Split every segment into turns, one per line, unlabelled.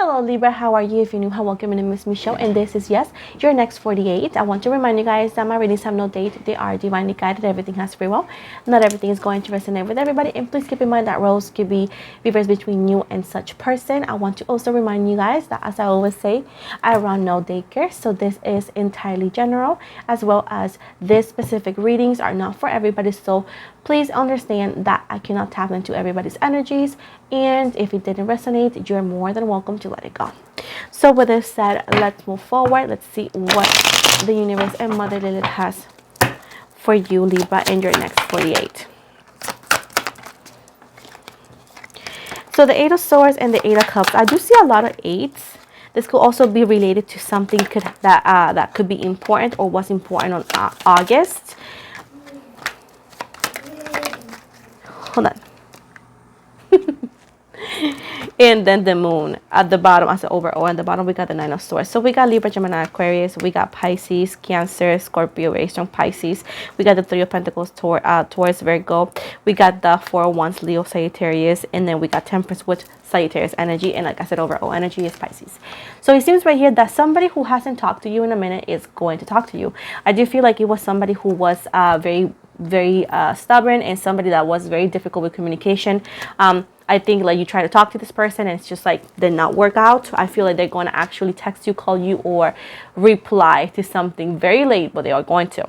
Hello Libra, how are you? If you're new, welcome. My name is Michelle and this is Yes, Your Next 48. I want to remind you guys that my readings have no date. They are divinely guided. Everything has free will. Not everything is going to resonate with everybody. And please keep in mind that roles could be reversed between you and such person. I want to also remind you guys that, as I always say, I run no daycare. So this is entirely general, as well as these specific readings are not for everybody. So please understand that I cannot tap into everybody's energies. And if it didn't resonate, you're more than welcome to let it go. So with this said, let's move forward. Let's see what the universe and Mother Lilith has for you, Libra, in your next 48. So the Eight of Swords and the Eight of Cups. I do see a lot of eights. This could also be related to something that could be important or was important on August. Hold on. And then the Moon at the bottom as an overall. At the bottom we got the Nine of Swords. So we got Libra, Gemini, Aquarius. We got Pisces, Cancer, Scorpio, very strong Pisces. We got the Three of Pentacles, Taurus, Virgo. We got the Four of Wands, Leo, Sagittarius. And then we got Temperance with Sagittarius energy. And like I said, overall energy is Pisces. So it seems right here that somebody who hasn't talked to you in a minute is going to talk to you. I do feel like it was somebody who was very stubborn and somebody that was very difficult with communication. I think like you try to talk to this person and it's just like did not work out. I feel like they're going to actually text you, call you, or reply to something very late, but they are going to.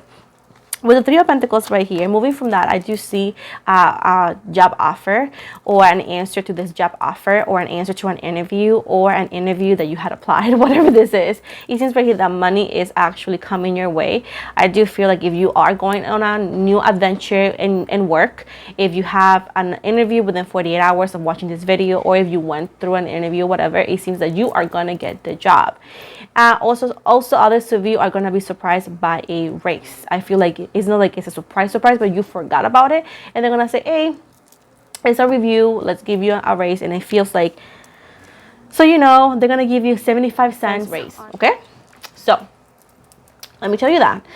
With the Three of Pentacles right here, moving from that, I do see a job offer or an answer to this job offer or an answer to an interview or an interview that you had applied, whatever this is. It seems right here that money is actually coming your way. I do feel like if you are going on a new adventure in work, if you have an interview within 48 hours of watching this video, or if you went through an interview, whatever, it seems that you are going to get the job. Also others of you are going to be surprised by a raise. I feel like it's not like it's a surprise, but you forgot about it. And they're going to say, hey, it's a review. Let's give you a raise. And it feels like, so, you know, they're going to give you 75 cents raise. Okay. So let me tell you that.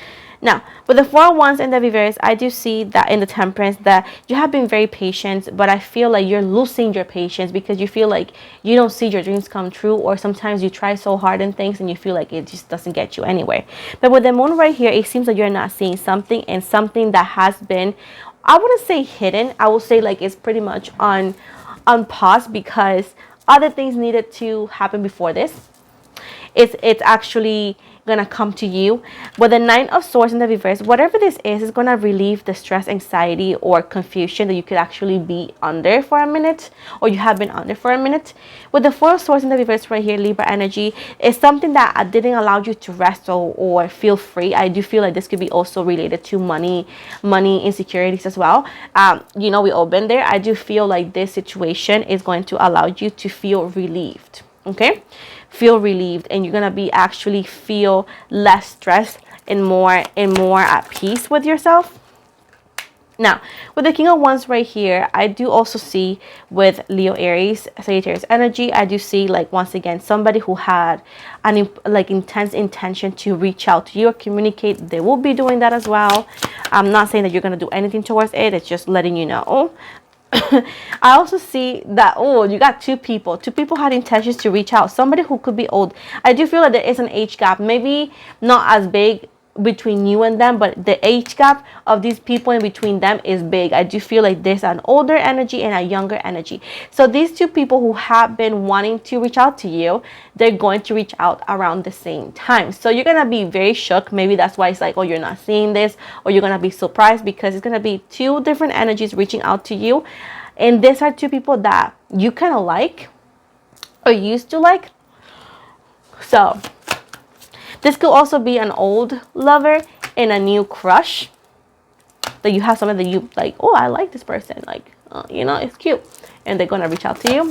Now, with the Four of Wands and the reverse, I do see that in the Temperance that you have been very patient, but I feel like you're losing your patience because you feel like you don't see your dreams come true, or sometimes you try so hard in things and you feel like it just doesn't get you anywhere. But with the Moon right here, it seems like you're not seeing something, and something that has been, I wouldn't say hidden, I will say like it's pretty much on pause because other things needed to happen before this. It's actually gonna come to you. With the Nine of Swords in the reverse, whatever this is gonna relieve the stress, anxiety, or confusion that you could actually be under for a minute, or you have been under for a minute. With the Four of Swords in the reverse right here, Libra energy, is something that didn't allow you to rest or feel free. I do feel like this could be also related to money insecurities as well. You know, we all been there. I do feel like this situation is going to allow you to feel relieved. Okay, feel relieved, and you're gonna be actually feel less stressed and more at peace with yourself. Now, with the King of Wands right here, I do also see with Leo, Aries, Sagittarius energy, I do see like once again somebody who had an intense intention to reach out to you or communicate. They will be doing that as well. I'm not saying that you're gonna do anything towards it. It's just letting you know. I also see that, oh, you got two people had intentions to reach out. Somebody who could be old. I do feel like there is an age gap, maybe not as big between you and them, but the age gap of these people in between them is big. I do feel like there's an older energy and a younger energy. So these two people who have been wanting to reach out to you, they're going to reach out around the same time. So you're gonna be very shook. Maybe that's why it's like, oh, you're not seeing this, or you're gonna be surprised because it's gonna be two different energies reaching out to you. And these are two people that you kind of like or used to like. So this could also be an old lover and a new crush that you have, something that you like, oh, I like this person, like, you know, it's cute, and they're gonna reach out to you.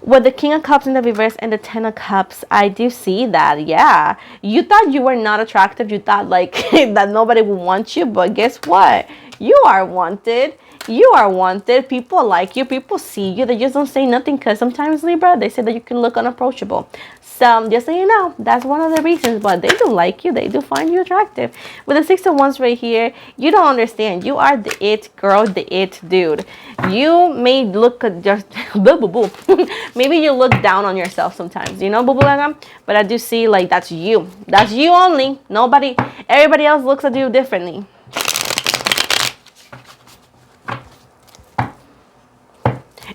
With the King of Cups in the reverse and the Ten of Cups, I do see that, yeah, you thought you were not attractive. You thought like that nobody would want you, but guess what? You are wanted. You are wanted. People like you. People see you. They just don't say nothing because sometimes, Libra, they say that you can look unapproachable. So just so you know, that's one of the reasons. But they do like you. They do find you attractive. With the Six of Wands right here, you don't understand. You are the it girl, the it dude. You may look at just boo boo boo. Maybe you look down on yourself sometimes, you know, boo boo. But I do see like that's you. That's you only. Nobody, everybody else looks at you differently.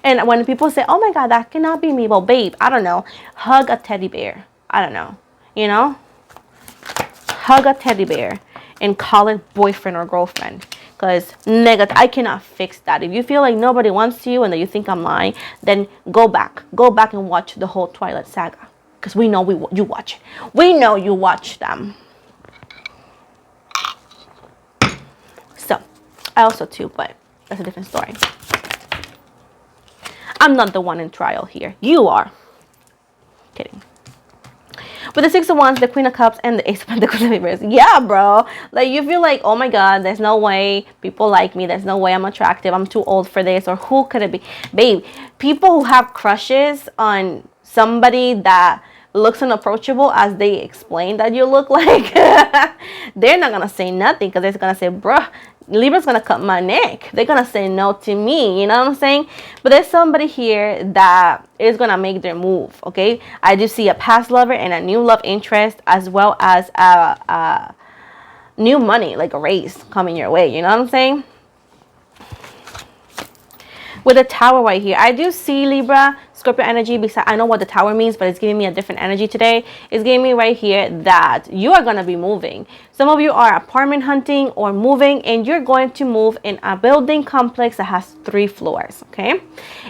And when people say, oh my God, that cannot be me. Well, babe, I don't know. Hug a teddy bear. I don't know. You know? Hug a teddy bear and call it boyfriend or girlfriend. Because I cannot fix that. If you feel like nobody wants you and that you think I'm lying, then go back. Go back and watch the whole Twilight Saga. Because we know you watch it. We know you watch them. So, I also too, but that's a different story. I'm not the one in trial here. You are. Kidding. With the Six of Wands, the Queen of Cups, and the Ace of Pentacles. Yeah, bro. Like, you feel like, oh my God, there's no way people like me. There's no way I'm attractive. I'm too old for this. Or who could it be? Babe, people who have crushes on somebody that looks unapproachable as they explain that you look like, they're not going to say nothing because they're going to say, bruh, Libra's going to cut my neck. They're going to say no to me. You know what I'm saying? But there's somebody here that is going to make their move. Okay. I do see a past lover and a new love interest, as well as a new money, like a raise coming your way. You know what I'm saying? With the Tower right here, I do see Libra, Scorpio energy, because I know what the Tower means, but it's giving me a different energy today. It's giving me right here that you are going to be moving. Some of you are apartment hunting or moving, and you're going to move in a building complex that has 3 floors, okay?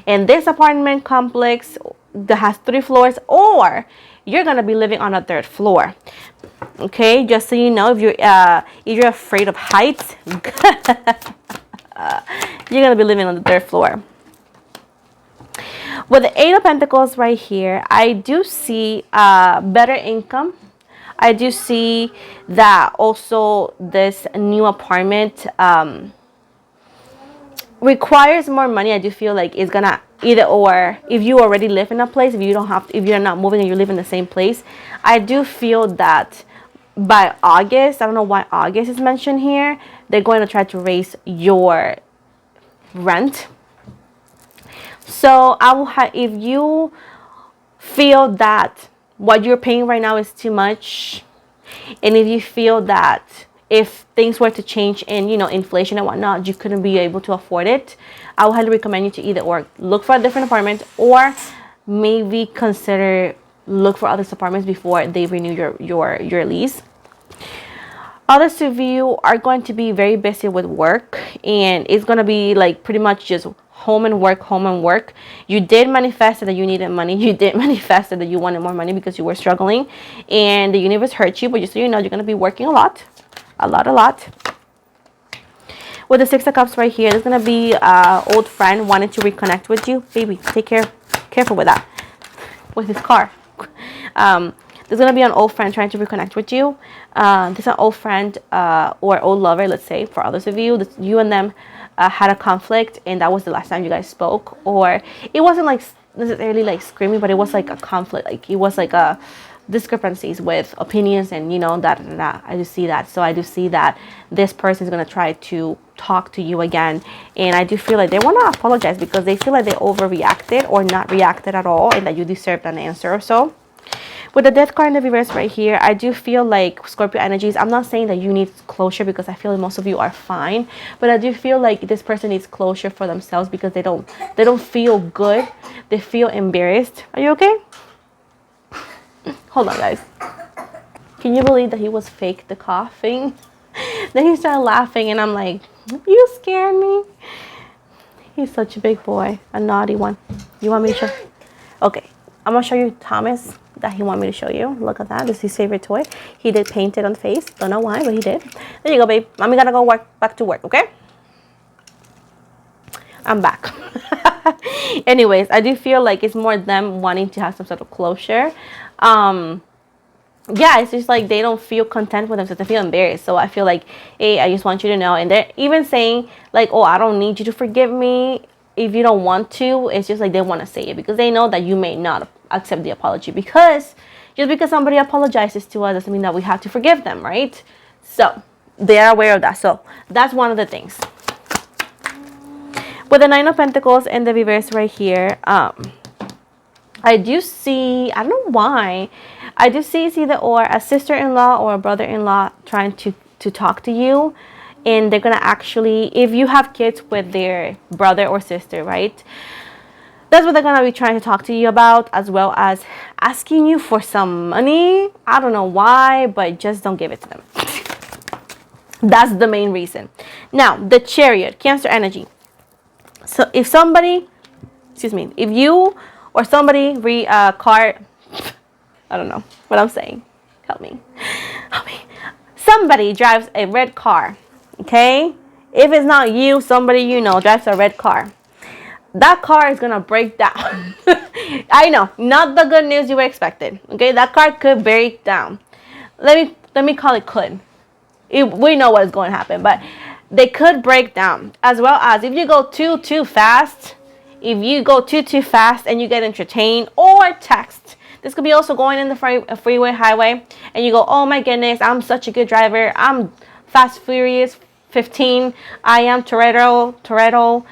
And this apartment complex that has 3 floors, or you're going to be living on a 3rd floor. Okay, just so you know, if you're afraid of heights, you're going to be living on the 3rd floor. With the 8 of Pentacles right here, I do see better income. I do see that also this new apartment requires more money. I do feel like it's going to either or, if you already live in a place, if you're not moving and you live in the same place, I do feel that by August, I don't know why August is mentioned here, they're going to try to raise your rent. So if you feel that what you're paying right now is too much, and if you feel that if things were to change in, you know, inflation and whatnot, you couldn't be able to afford it, I would highly recommend you to either or look for a different apartment, or maybe consider look for other apartments before they renew your lease. Others of you are going to be very busy with work, and it's going to be like pretty much just home and work, home and work. You did manifest that you needed money. You did manifest that you wanted more money because you were struggling, and the universe hurt you. But just so you know, you're going to be working a lot. With the 6 of Cups right here, there's going to be an old friend wanting to reconnect with you. Baby, careful with that. With his car. There's going to be an old friend trying to reconnect with you. This is an old friend or old lover, let's say, for others of you. You and them had a conflict, and that was the last time you guys spoke. Or it wasn't like necessarily like screaming, but it was like a conflict. Like it was like a discrepancies with opinions and, you know, that. I do see that. So I do see that this person is going to try to talk to you again. And I do feel like they want to apologize because they feel like they overreacted or not reacted at all, and that you deserved an answer or so. With the Death card in the reverse right here, I do feel like Scorpio energies, I'm not saying that you need closure because I feel like most of you are fine, but I do feel like this person needs closure for themselves because they don't feel good. They feel embarrassed. Are you okay? Hold on, guys. Can you believe that he was fake the coughing? Then he started laughing, and I'm like, you scared me. He's such a big boy, a naughty one. You want me to show? Okay, I'm gonna show you Thomas that he wanted me to show you. Look at that. This is his favorite toy. He did paint it on the face. Don't know why, but he did. There you go, babe. Mommy gotta go back to work, okay? I'm back. Anyways, I do feel like it's more them wanting to have some sort of closure. yeah, it's just like they don't feel content with themselves. They feel embarrassed. So I feel like, hey, I just want you to know. And they're even saying like, oh, I don't need you to forgive me if you don't want to. It's just like they want to say it because they know that you may not accept the apology. Because just because somebody apologizes to us doesn't mean that we have to forgive them, right? So they are aware of that. So that's one of the things. With the Nine of Pentacles and the reverse right here, I do see, I don't know why, I do see it's either or a sister-in-law or a brother-in-law trying to talk to you. And they're going to actually, if you have kids with their brother or sister, right? That's what they're going to be trying to talk to you about, as well as asking you for some money. I don't know why, but just don't give it to them. That's the main reason. Now, the Chariot, Cancer energy. So if somebody, if you or somebody I don't know what I'm saying. Help me. Somebody drives a red car, okay? If it's not you, somebody you know drives a red car. That car is gonna break down. I know, not the good news you were expected. Okay, that car could break down. Let me call it could. We know what is going to happen, but they could break down. As well as if you go too fast. If you go too fast and you get entertained or text. This could be also going in the freeway, highway, and you go, oh my goodness, I'm such a good driver. I'm Fast Furious 15. I am Toretto,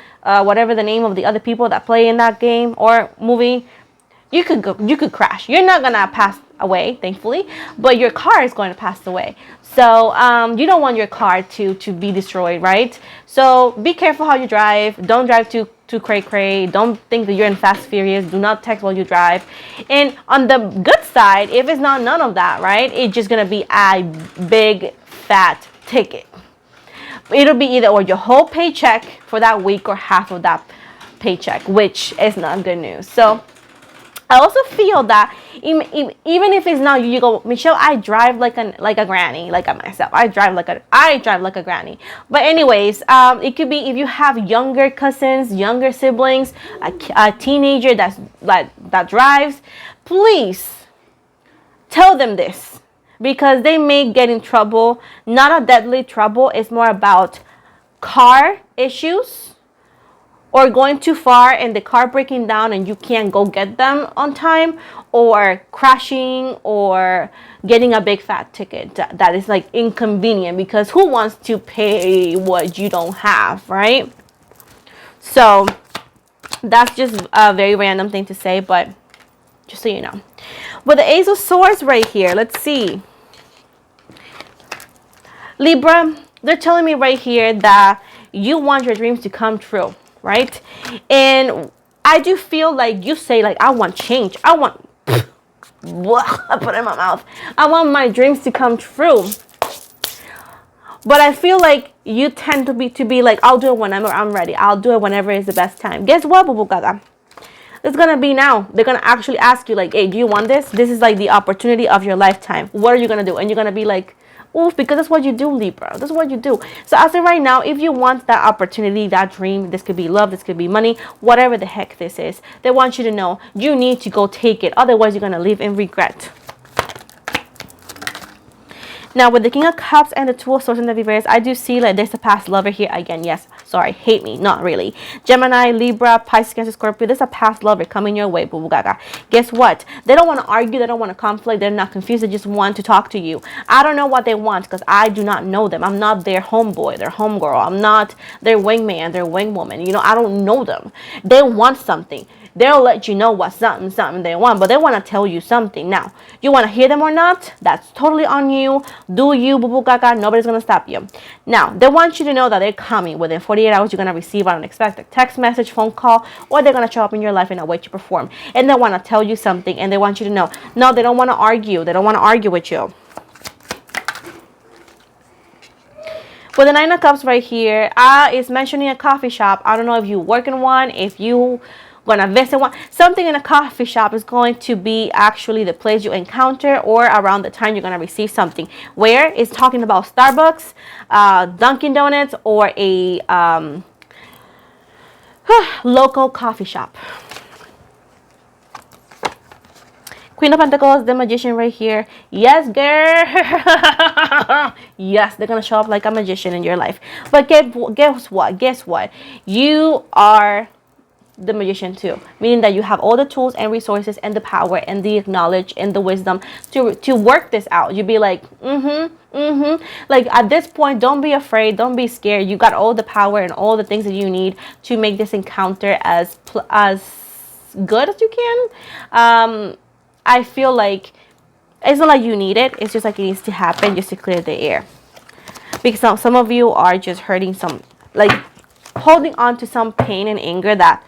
whatever the name of the other people that play in that game or movie. You could crash. You're not gonna pass away, thankfully, but your car is going to pass away. So you don't want your car to be destroyed, right? So be careful how you drive. Don't drive too cray. Don't think that you're in Fast Furious. Do not text while you drive. And on the good side, if it's not none of that, right, it's just gonna be a big fat ticket. It'll be either or your whole paycheck for that week or half of that paycheck, which is not good news. So I also feel that even if it's not you, you go, Michelle, I drive like a granny, like myself. I drive like a granny. But anyways, it could be if you have younger cousins, younger siblings, a teenager that drives, please tell them this because they may get in trouble. Not a deadly trouble. It's more about car issues. Or going too far and the car breaking down and you can't go get them on time, or crashing, or getting a big fat ticket that is like inconvenient because who wants to pay what you don't have, right? So that's just a very random thing to say, but just so you know. With the Ace of Swords right here, let's see. Libra, they're telling me right here that you want your dreams to come true. Right? And I do feel like you say like, I want change. I want, I put it in my mouth. I want my dreams to come true. But I feel like you tend to be like, I'll do it whenever I'm ready. I'll do it whenever is the best time. Guess what, Boo Boo Gaga? It's going to be now. They're going to actually ask you like, hey, do you want this? This is like the opportunity of your lifetime. What are you going to do? And you're going to be like, oof, because that's what you do, Libra. That's what you do. So as of right now, if you want that opportunity, that dream, this could be love, this could be money, whatever the heck this is, they want you to know you need to go take it. Otherwise, you're going to live in regret. Now, with the King of Cups and the Two of Swords in the reverse, I do see like there's a past lover here again. Yes, sorry, hate me, not really. Gemini, Libra, Pisces, Cancer, Scorpio. There's a past lover coming your way, Boo Boo Gaga. Guess what? They don't want to argue. They don't want to conflict. They're not confused. They just want to talk to you. I don't know what they want because I do not know them. I'm not their homeboy, their homegirl. I'm not their wingman, their wingwoman. You know, I don't know them. They want something. They'll let you know what something they want, but they want to tell you something. Now, you want to hear them or not? That's totally on you. Do you, Boo Boo Gaga? Nobody's going to stop you. Now, they want you to know that they're coming. Within 48 hours, you're going to receive an unexpected text message, phone call, or they're going to show up in your life in a way to perform. And they want to tell you something, and they want you to know. No, they don't want to argue. They don't want to argue with you. With the Nine of Cups right here, it's mentioning a coffee shop. I don't know if you work in one, if you gonna visit one. Something in a coffee shop is going to be actually the place you encounter or around the time you're gonna receive something. Where it's talking about Starbucks, Dunkin' Donuts, or a local coffee shop. Queen of Pentacles, the Magician right here. Yes, girl. Yes, they're going to show up like a magician in your life. But guess what? Guess what? You are the magician too, meaning that you have all the tools and resources and the power and the knowledge and the wisdom to work this out. You'd be like, like at this point, don't be afraid, don't be scared. You got all the power and all the things that you need to make this encounter as good as you can. I feel like it's not like you need it, it's just like it needs to happen just to clear the air, because some of you are just hurting, some like holding on to some pain and anger that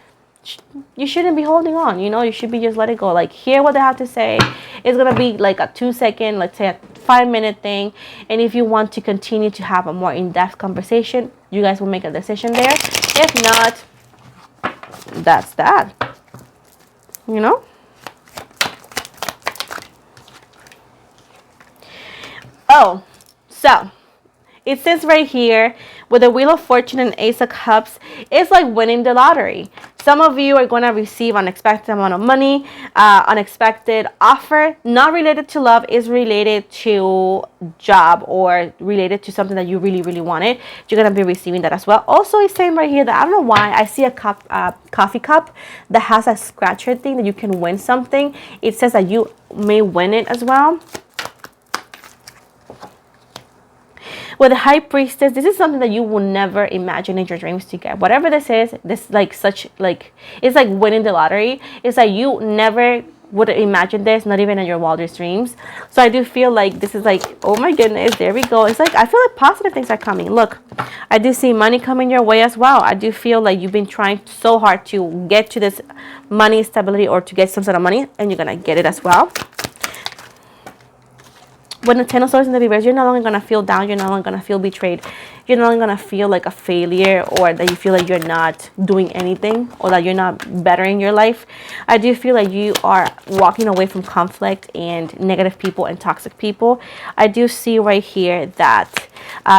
you shouldn't be holding on. You should be just let it go, like hear what they have to say. It's gonna be like a 2-second, let's say a 5-minute thing, and if you want to continue to have a more in-depth conversation, you guys will make a decision there. If not, that's that. Oh, so it says right here with the Wheel of Fortune and Ace of Cups, it's like winning the lottery. Some of you are going to receive unexpected amount of money, unexpected offer, not related to love, is related to job or related to something that you really, really wanted. You're going to be receiving that as well. Also, it's saying right here that I don't know why I see a coffee cup that has a scratcher thing that you can win something. It says that you may win it as well. With the High Priestess, this is something that you will never imagine in your dreams to get. Whatever this is, it's like winning the lottery. It's like you never would imagine this, not even in your wildest dreams. So I do feel like this is like, oh my goodness, there we go. It's like, I feel like positive things are coming. Look, I do see money coming your way as well. I do feel like you've been trying so hard to get to this money stability or to get some sort of money, and you're going to get it as well. When the Ten of Swords in the reverse, you're no longer going to feel down. You're no longer going to feel betrayed. You're no longer going to feel like a failure, or that you feel like you're not doing anything, or that you're not bettering your life. I do feel like you are walking away from conflict and negative people and toxic people. I do see right here that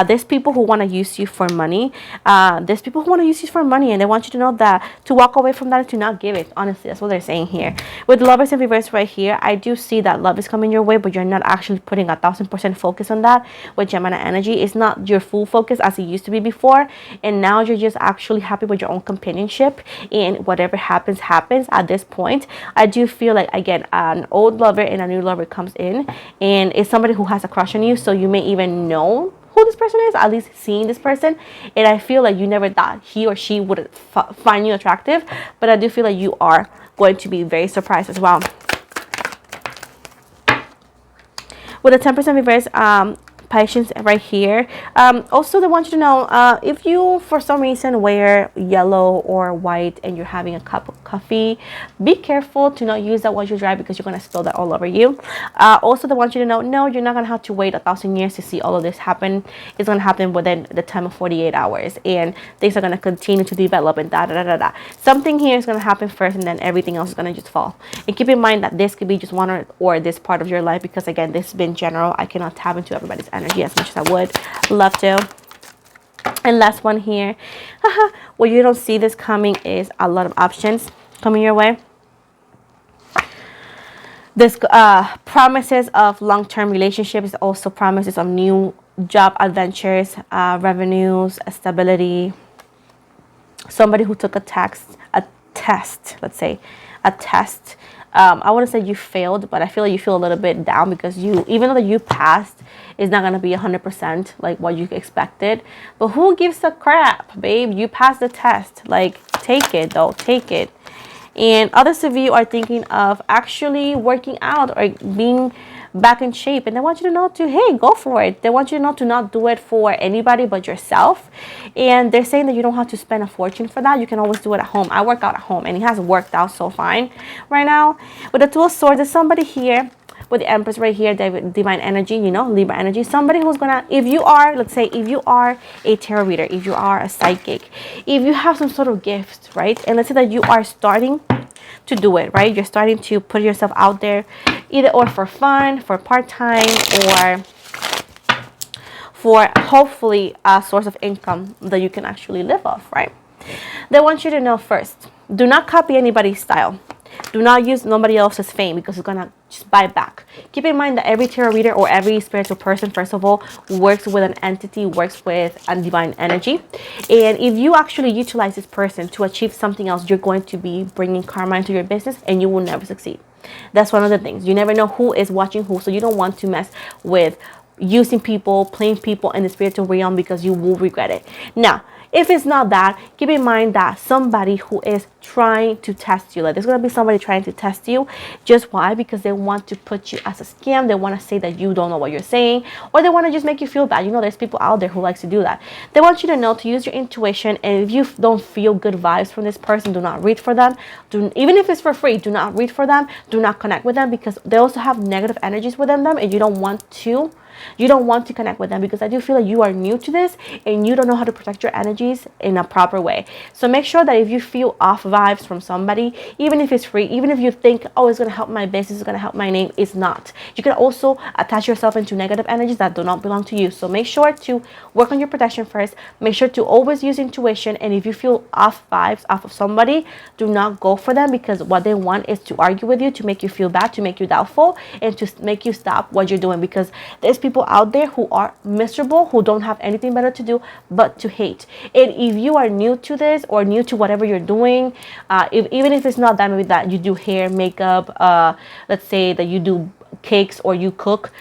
there's people who want to use you for money. There's people who want to use you for money, and they want you to know that to walk away from that and to not give it. Honestly, that's what they're saying here. With Lovers in reverse right here, I do see that love is coming your way, but you're not actually putting 1,000% focus on that. With Gemini energy, it's not your full focus as it used to be before, and now you're just actually happy with your own companionship, and whatever happens at this point. I do feel like, again, an old lover and a new lover comes in, and it's somebody who has a crush on you, so you may even know who this person is, at least seeing this person, and I feel like you never thought he or she would find you attractive, but I do feel like you are going to be very surprised as well. With a 10% reverse, patience right here. Also, they want you to know, if you for some reason wear yellow or white and you're having a cup of coffee, be careful to not use that while you dry, because you're going to spill that all over you. Also, they want you to know, no, you're not going to have to wait 1,000 years to see all of this happen. It's going to happen within the time of 48 hours, and things are going to continue to develop, and something here is going to happen first, and then everything else is going to just fall. And keep in mind that this could be just one or this part of your life, because again, this has been general. I cannot tap into everybody's energy as much as I would love to. And last one here, where you don't see this coming, is a lot of options coming your way. This promises of long-term relationships, also promises of new job adventures, revenues, stability. Somebody who took a test, let's say a test. I wouldn't say you failed, but I feel like you feel a little bit down, because even though you passed, it's not going to be 100% like what you expected. But who gives a crap, babe? You passed the test. Like, take it, though. Take it. And others of you are thinking of actually working out or being back in shape, and they want you to know to, hey, go for it. They want you to know to not do it for anybody but yourself, and they're saying that you don't have to spend a fortune for that. You can always do it at home. I work out at home, and it has worked out so fine right now. With the Two of Swords, there's somebody here with the Empress right here, divine energy, Libra energy. Somebody who's gonna, if you are, let's say, if you are a tarot reader, if you are a psychic, if you have some sort of gift, right, and let's say that you are starting to do it, right, you're starting to put yourself out there, either or for fun, for part-time, or for hopefully a source of income that you can actually live off, right? They want you to know first, do not copy anybody's style. Do not use nobody else's fame, because it's gonna just buy back. Keep in mind that every tarot reader or every spiritual person, first of all, works with an entity, works with a divine energy. And if you actually utilize this person to achieve something else, you're going to be bringing karma into your business and you will never succeed. That's one of the things. You never know who is watching who, so you don't want to mess with using people, playing people in the spiritual realm, because you will regret it. Now, if it's not that, keep in mind that somebody who is trying to test you, like there's going to be somebody trying to test you. Just why? Because they want to put you as a scam. They want to say that you don't know what you're saying, or they want to just make you feel bad. You know, there's people out there who likes to do that. They want you to know to use your intuition, and if you don't feel good vibes from this person, do not read for them. Even if it's for free, do not read for them. Do not connect with them, because they also have negative energies within them, and you don't want to connect with them, because I do feel like you are new to this and you don't know how to protect your energies in a proper way. So make sure that if you feel off vibes from somebody, even if it's free, even if you think, oh, it's going to help my business, it's going to help my name, it's not. You can also attach yourself into negative energies that do not belong to you. So make sure to work on your protection first. Make sure to always use intuition. And if you feel off vibes off of somebody, do not go for them, because what they want is to argue with you, to make you feel bad, to make you doubtful, and to make you stop what you're doing, because there's people out there who are miserable, who don't have anything better to do but to hate. And if you are new to this or new to whatever you're doing, even if it's not that, maybe that you do hair, makeup, let's say that you do cakes or you cook,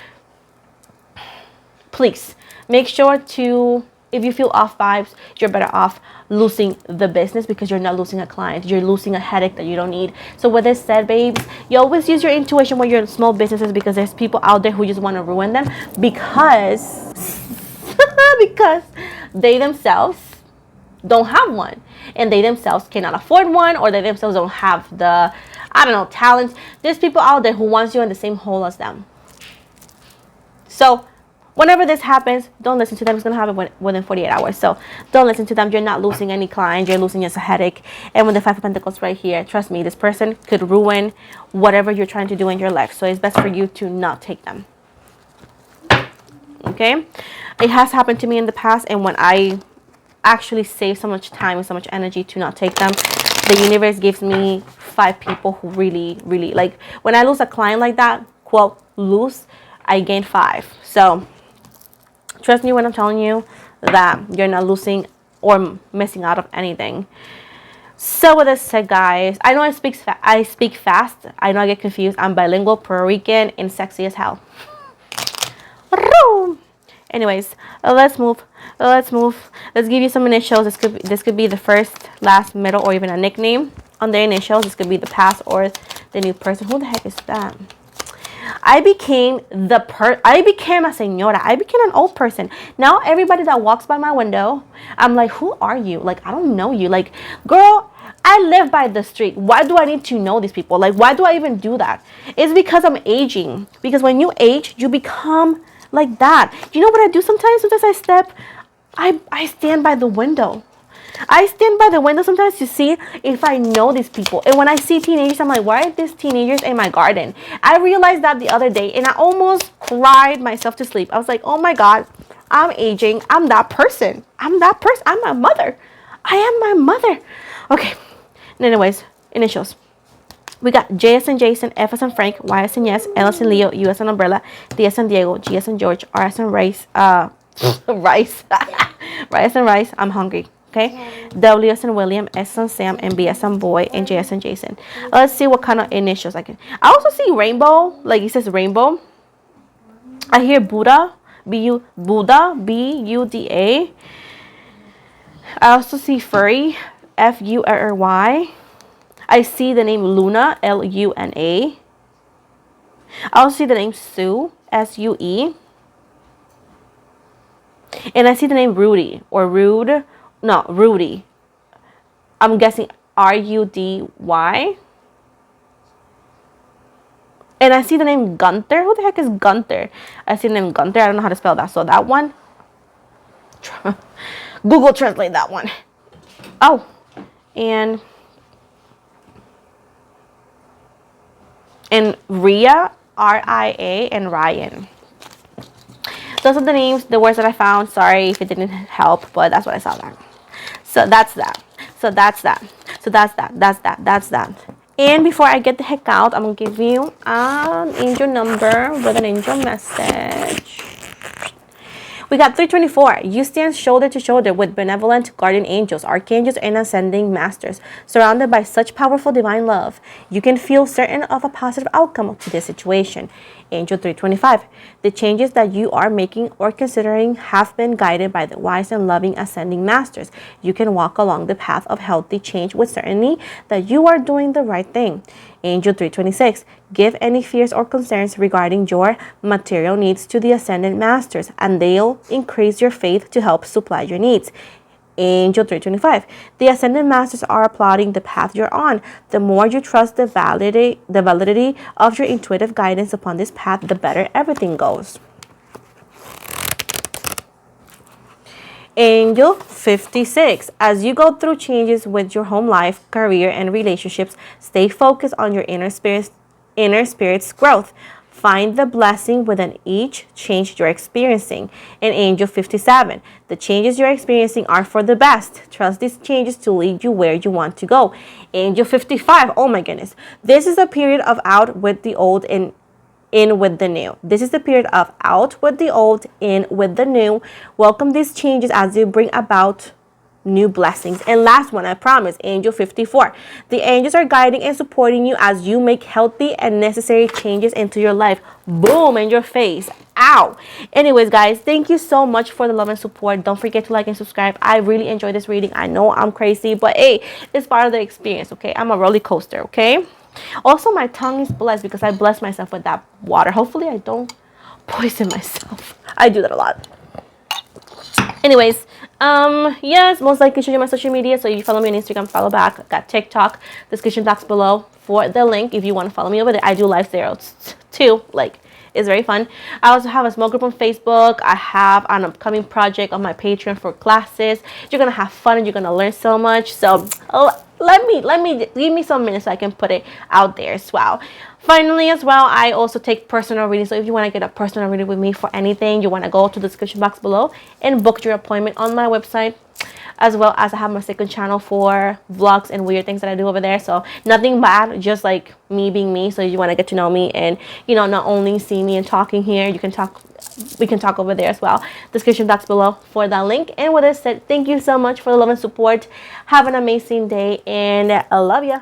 please make sure to, if you feel off vibes, you're better off losing the business, because you're not losing a client, you're losing a headache that you don't need. So with this said, babes, you always use your intuition when you're in small businesses, because there's people out there who just want to ruin them, because because they themselves don't have one, and they themselves cannot afford one, or they themselves don't have the, I don't know, talents. There's people out there who wants you in the same hole as them. So whenever this happens, don't listen to them. It's going to happen within 48 hours. So don't listen to them. You're not losing any clients. You're losing just a headache. And with the Five of Pentacles right here, trust me, this person could ruin whatever you're trying to do in your life. So it's best for you to not take them. Okay? It has happened to me in the past. And when I actually save so much time and so much energy to not take them, the universe gives me 5 people who really, really, like, when I lose a client like that, quote, lose, I gain 5. So trust me when I'm telling you that you're not losing or missing out of anything. So with this said, guys, I know I speak fast. I know I get confused. I'm bilingual, Puerto Rican, and sexy as hell. Anyways, let's move. Let's give you some initials. This could be the first, last, middle, or even a nickname on their initials. This could be the past or the new person. Who the heck is that? I became a señora. I became an old person. Now everybody that walks by my window, I'm like, who are you? Like, I don't know you. Like, girl, I live by the street. Why do I need to know these people? Like, why do I even do that? It's because I'm aging. Because when you age, you become like that. You know what I do sometimes? Sometimes I stand by the window. I stand by the window sometimes to see if I know these people. And when I see teenagers, I'm like, why are these teenagers in my garden? I realized that the other day, and I almost cried myself to sleep. I was like, oh my God, I'm aging. I'm that person. I'm my mother. I am my mother. Okay. And anyways, initials. We got J as in Jason, F as in Frank, Y as in Yes, L as in Leo, U as in Umbrella, D as in Diego, G as in George, R as in Rice, Rice, Y as in Rice. I'm hungry. Okay, W as in William, S as in Sam, and B as in Boy, and J as in Jason. Let's see what kind of initials I can. I also see rainbow, like it says rainbow. I hear Buddha, Buddha, B-U-D-A. I also see furry, F-U-R-R-Y. I see the name Luna, L-U-N-A. I also see the name Sue, S-U-E. And I see the name Rudy, or Rude. No, Rudy. I'm guessing R-U-D-Y. And I see the name Gunther. Who the heck is Gunther? I see the name Gunther. I don't know how to spell that. So that one. Google translate that one. Oh. And Ria, R-I-A, and Ryan. Those are the names, the words that I found. Sorry if it didn't help, but that's what I saw there. So that's that. So that's that. So that's that. That's that. That's that. And before I get the heck out, I'm going to give you an angel number with an angel message. We got 324. You stand shoulder to shoulder with benevolent guardian angels, archangels, and ascending masters, surrounded by such powerful divine love. You can feel certain of a positive outcome to this situation. Angel 325. The changes that you are making or considering have been guided by the wise and loving ascending masters. You can walk along the path of healthy change with certainty that you are doing the right thing. Angel 326. Give any fears or concerns regarding your material needs to the ascended masters, and they'll increase your faith to help supply your needs. Angel 325. The ascended masters are applauding the path you're on. The more you trust the validity of your intuitive guidance upon this path, the better everything goes. Angel 56. As you go through changes with your home life, career, and relationships, stay focused on your inner spirit's growth. Find the blessing within each change you're experiencing. In Angel 57, the changes you're experiencing are for the best. Trust these changes to lead you where you want to go. Angel 55, oh my goodness. This is a period of out with the old and in with the new. This is the period of out with the old, in with the new. Welcome these changes as they bring about new blessings. And last one, I promise, Angel 54. The angels are guiding and supporting you as you make healthy and necessary changes into your life. Boom, in your face. Ow. Anyways, guys, thank you so much for the love and support. Don't forget to like and subscribe. I really enjoyed this reading. I know I'm crazy, but hey, it's part of the experience, okay? I'm a roller coaster, okay? Also, my tongue is blessed because I bless myself with that water. Hopefully, I don't poison myself. I do that a lot. Anyways, yes, most likely show you my social media. So if you follow me on Instagram, follow back. I got TikTok, description box below for the link if you want to follow me over there. I do live there too. Like, it's very fun. I also have a small group on Facebook. I have an upcoming project on my Patreon for classes. You're gonna have fun and you're gonna learn so much. So give me some minutes so I can put it out there as well. Finally, as well, I also take personal readings. So if you want to get a personal reading with me for anything, you want to go to the description box below and book your appointment on my website. As well as I have my second channel for vlogs and weird things that I do over there. So nothing bad, just like me being me. So if you want to get to know me and, you know, not only see me and talking here, we can talk over there as well. Description box below for that link. And with that said, thank you so much for the love and support. Have an amazing day and I love ya.